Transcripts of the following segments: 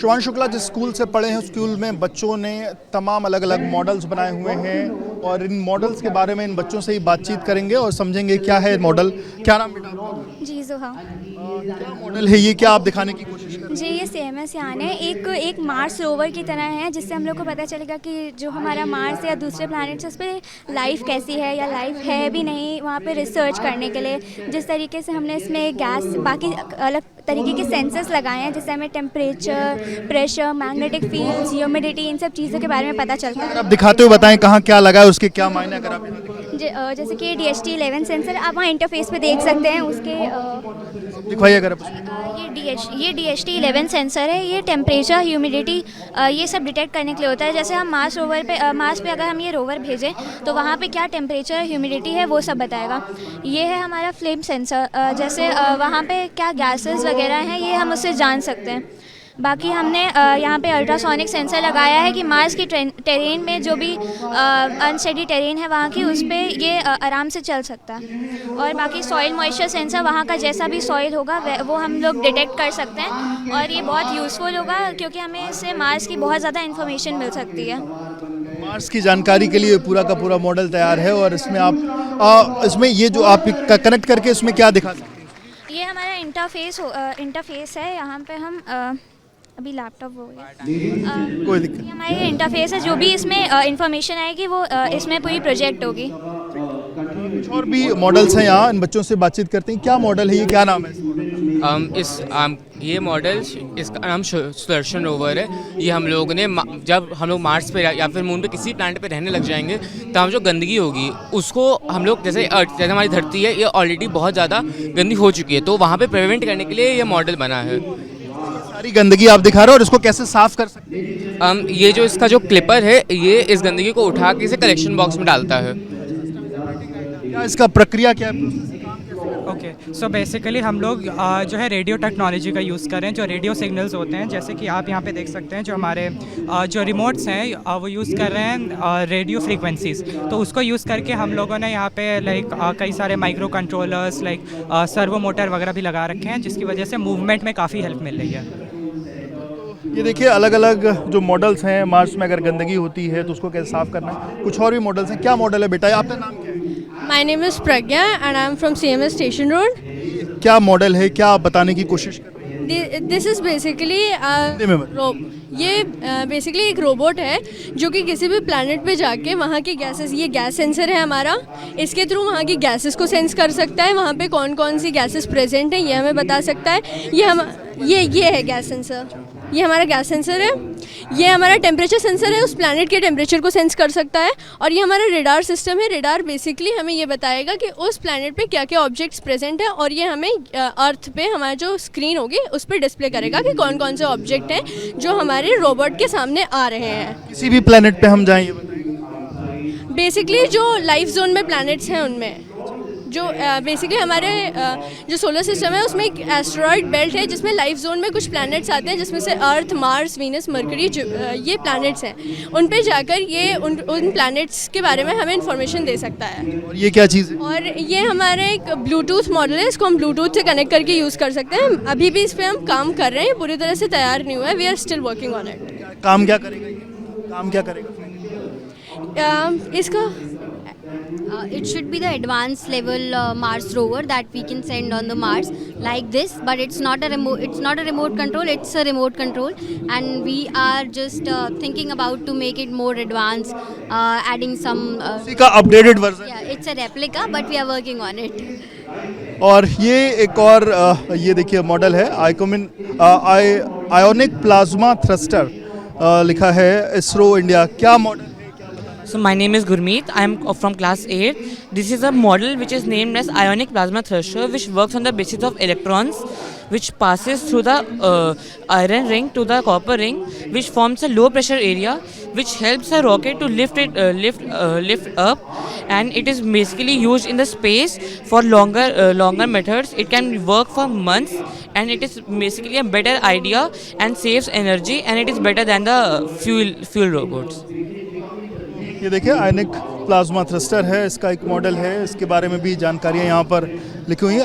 शिवान शुक्ला जिस स्कूल से पढ़े हैं उस स्कूल में बच्चों ने तमाम अलग अलग मॉडल्स बनाए हुए हैं और इन मॉडल्स के बारे में इन बच्चों से ही बातचीत करेंगे और समझेंगे क्या है मॉडल। क्या नाम बेटा आपका? जी जुहा। क्या मॉडल है ये, क्या आप दिखाने की कोशिश कर रहे हैं? जी ये CMS यान है, एक मार्स रोवर की तरह है, जिससे हम लोग को पता चलेगा कि जो हमारा मार्स या दूसरे प्लैनेट्स उस पर लाइफ कैसी है या लाइफ है भी नहीं, वहाँ पे रिसर्च करने के लिए जिस तरीके से हमने इसमें गैस बाकी अलग तरीके के सेंसर्स लगाए हैं, जिससे हमें temperature, pressure, magnetic fields, humidity, इन सब चीज़ों के बारे में पता चलता है। आप दिखाते हुए बताएं कहाँ क्या लगा है, उसके क्या मायने अगर आप जैसे कि DHT11 सेंसर आप वहाँ इंटरफेस पे देख सकते हैं उसके। दिखाइए अगर आप। ये DHT11 सेंसर है, ये टेम्परेचर, ह्यूमिडिटी ये सब डिटेक्ट करने के लिए होता है। जैसे हम मार्स पे अगर हम ये रोवर भेजें तो वहाँ पे क्या टेम्परेचर, ह्यूमिडिटी है वो सब बताएगा। ये है हमारा फ्लेम सेंसर, जैसे वहाँ पे क्या गैसेस वगैरह हैं ये हम उससे जान सकते हैं। बाकी हमने यहाँ पे अल्ट्रासोनिक सेंसर लगाया है कि मार्स की टेरेन में जो भी अनस्टेडी टेरेन है वहाँ की, उस पर ये आराम से चल सकता है। और बाकी सॉइल मॉइस्चर सेंसर, वहाँ का जैसा भी सॉइल होगा वो हम लोग डिटेक्ट कर सकते हैं और ये बहुत यूज़फुल होगा क्योंकि हमें इससे मार्स की बहुत ज़्यादा इन्फॉर्मेशन मिल सकती है। मार्स की जानकारी के लिए पूरा का पूरा मॉडल तैयार है और इसमें आप इसमें ये जो आप कनेक्ट करके इसमें क्या दिखा सकते हैं? ये हमारा इंटरफेस है। यहाँ पे हम अभी लैपटॉप हो गया, कोई दिक्कत ये हमारी इंटरफेस है। जो भी इसमें इंफॉर्मेशन आएगी वो इसमें पूरी प्रोजेक्ट होगी। कुछ और भी मॉडल्स हैं यहाँ, इन बच्चों से बातचीत करते हैं। क्या मॉडल है ये, क्या नाम है? ये मॉडल, इसका नाम सुदर्शन रोवर है। ये हम लोगों ने जब हम लोग मार्स पे या फिर मून पे किसी प्लैनेट पे रहने लग जाएंगे तो हम जो गंदगी होगी उसको हम लोग जैसे हमारी धरती है ये ऑलरेडी बहुत ज़्यादा गंदी हो चुकी है, तो वहाँ पे प्रिवेंट करने के लिए ये मॉडल बना है। सारी गंदगी आप दिखा रहे हो और इसको कैसे साफ कर सकते हैं? ये जो इसका जो क्लिपर है ये इस गंदगी को उठा के इसे कलेक्शन बॉक्स में डालता है। क्या इसका प्रक्रिया क्या है? ओके, सो बेसिकली हम लोग जो है रेडियो टेक्नोलॉजी का यूज़ कर रहे हैं। जो रेडियो सिग्नल्स होते हैं, जैसे कि आप यहाँ पे देख सकते हैं, जो हमारे जो रिमोट्स हैं वो यूज़ कर रहे हैं रेडियो फ्रीक्वेंसीज़। तो उसको यूज़ करके हम लोगों ने यहाँ पे कई सारे माइक्रो कंट्रोलर्स सर्वो मोटर वगैरह भी लगा रखे हैं, जिसकी वजह से मूवमेंट में काफ़ी हेल्प मिल रही है। ये देखिए अलग अलग जो मॉडल्स हैं, मार्स में अगर गंदगी होती है तो उसको कैसे साफ करना है। कुछ और भी मॉडल्स हैं। क्या मॉडल है बेटा, आपका नाम क्या है? My name is Pragya and I am from CMS Station Road. क्या मॉडल है, क्या आप बताने की कोशिश कर रहे हैं? This is basically ये बेसिकली एक रोबोट है जो कि किसी भी प्लैनेट पे जाके वहाँ की गैसेस, ये गैस सेंसर है हमारा, इसके थ्रू वहाँ की गैसेस को सेंस कर सकता है। वहाँ पे कौन कौन सी गैसेस प्रेजेंट हैं ये हमें बता सकता है। ये है गैस सेंसर, ये हमारा गैस सेंसर है। ये हमारा टेम्परेचर सेंसर है, उस प्लैनेट के टेम्परेचर को सेंस कर सकता है। और ये हमारा रेडार सिस्टम है। रेडार बेसिकली हमें ये बताएगा कि उस प्लैनेट पे क्या क्या ऑब्जेक्ट्स प्रेजेंट है और ये हमें अर्थ पे हमारा जो स्क्रीन होगी उस पर डिस्प्ले करेगा कि कौन कौन से ऑब्जेक्ट हैं जो हमारे रोबोट के सामने आ रहे हैं। किसी भी प्लेनेट पे हम जाएं ये बताइए। बेसिकली जो लाइफ जोन में प्लैनेट्स हैं उनमें जो बेसिकली हमारे जो सोलर सिस्टम है उसमें एक एस्टेरॉयड बेल्ट है जिसमें लाइफ जोन में कुछ प्लैनेट्स आते हैं, जिसमें से अर्थ, मार्स, वीनस, मरकरी, ये प्लैनेट्स हैं। उन पे जाकर ये उन प्लैनेट्स के बारे में हमें इंफॉर्मेशन दे सकता है। और ये क्या चीज़ है? और ये हमारे एक ब्लूटूथ मॉडल है, इसको हम ब्लूटूथ से कनेक्ट करके यूज़ कर सकते हैं। अभी भी इस पर हम काम कर रहे हैं, पूरी तरह से तैयार नहीं हुआ है। We are still working on it. काम क्या करेगा ये? काम क्या करेगा? इसका it should be the advanced level Mars rover that we can send on the Mars like this, but it's not a remote control, it's a remote control, and we are just thinking about to make it more advanced, adding some का updated version. yeah, it's a replica but we are working on it. और ये एक और ये देखिए model है ionic plasma thruster, लिखा है इसरो इंडिया। क्या model? So my name is Gurmeet. I am from class 8. This is a model which is named as ionic plasma thruster, which works on the basis of electrons, which passes through the iron ring to the copper ring, which forms a low pressure area, which helps a rocket to lift up, and it is basically used in the space for longer methods. It can work for months, and it is basically a better idea and saves energy, and it is better than the fuel robots. ये देखिए आयनिक plasma thruster है, इसका एक model है, इसके बारे में भी जानकारियाँ यहाँ पर लिखी हुई हैं।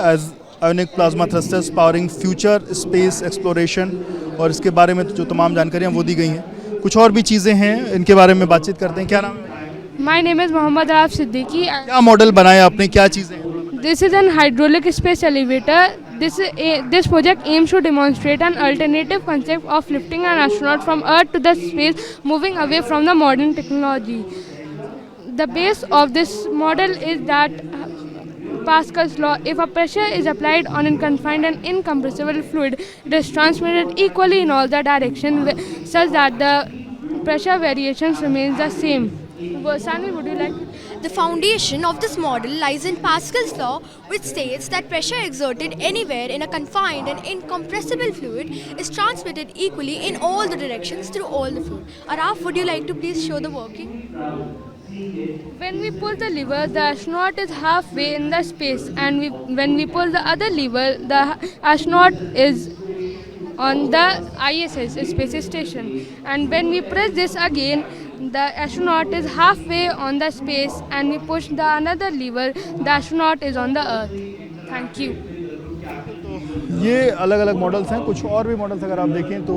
Ionic plasma thrusters powering future space exploration, और इसके बारे में जो तमाम जानकारियाँ वो दी गई हैं। कुछ और भी चीज़ें हैं, इनके बारे में बातचीत करते हैं। क्या नाम है? My name is Mohammad Araf Siddiqui. क्या मॉडल बनाया आपने, क्या चीज़ें हैं? This is an hydraulic space elevator. This project aims to demonstrate an alternative concept of lifting an astronaut from Earth to the space, moving away from the modern technology. The base of this model is that Pascal's law. If a pressure is applied on a confined and incompressible fluid, it is transmitted equally in all the directions, such that the pressure variations remains the same. Sani, would you like to? The foundation of this model lies in Pascal's law, which states that pressure exerted anywhere in a confined and incompressible fluid is transmitted equally in all the directions through all the fluid. Araf, would you like to please show the working? When we pull the lever, the astronaut is halfway in the space, and when we pull the other lever, the astronaut is on the ISS space station. And when we press this again, the astronaut is halfway on the space, and we push the another lever, the astronaut is on the Earth. Thank you. ये अलग अलग models हैं। कुछ और भी models अगर आप देखें तो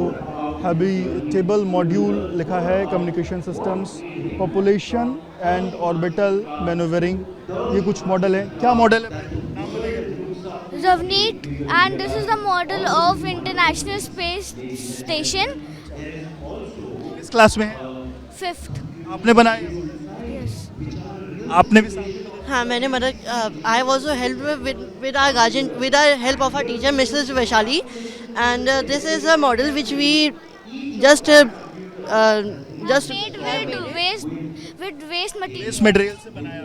हैबिटेबल मॉड्यूल लिखा है, communication systems, population and orbital manoeuvring, ये कुछ मॉडल हैं। क्या मॉडल है? Ravneet, and this is the model of International Space Station. किस क्लास में है? 5th. आपने बनाया? Yes. आपने भी साथ? हाँ, मैंने मदद I also help with our guardian, with our help of our teacher Mrs Vaishali, and this is a model which we just Made with waste material. इस मटेरियल से बनाया?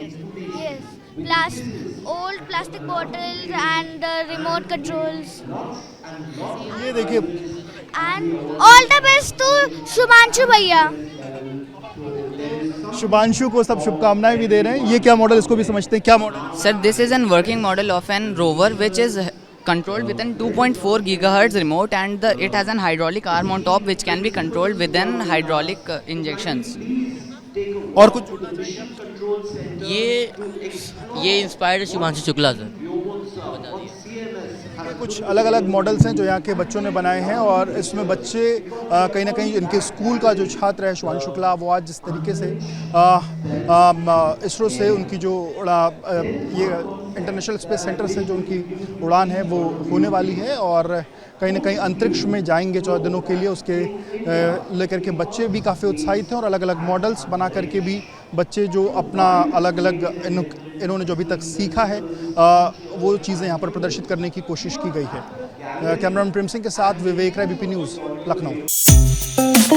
Yes. Old plastic bottles and remote controls. ये देखिए, And all the best to Shumanshu भैया. शुभांशु को सब शुभकामनाएं भी दे रहे हैं। ये क्या मॉडल, इसको भी समझते हैं। क्या model? Sir, this is an working model of an rover which is controlled with an 2.4 gigahertz remote, and it has an hydraulic arm on top which can be controlled within hydraulic injections. और कुछ? ये inspired Shubhanshu Shukla sir. कुछ अलग अलग models हैं जो यहाँ के बच्चों ने बनाए हैं, और इसमें बच्चे कहीं ना कहीं इनके स्कूल का जो छात्र है शुभांशु शुक्ला, वो आज जिस तरीके से इसरो से उनकी जो ये इंटरनेशनल स्पेस सेंटर से जो उनकी उड़ान है वो होने वाली है, और कहीं ना कहीं अंतरिक्ष में जाएंगे 14 दिनों के लिए, उसके लेकर के बच्चे भी काफ़ी उत्साहित हैं। और अलग अलग मॉडल्स बना करके भी बच्चे जो अपना अलग अलग इन्होंने जो अभी तक सीखा है वो चीज़ें यहाँ पर प्रदर्शित करने की कोशिश की गई है। कैमरामैन प्रेम सिंह के साथ विवेक राय, बीपी न्यूज़, लखनऊ।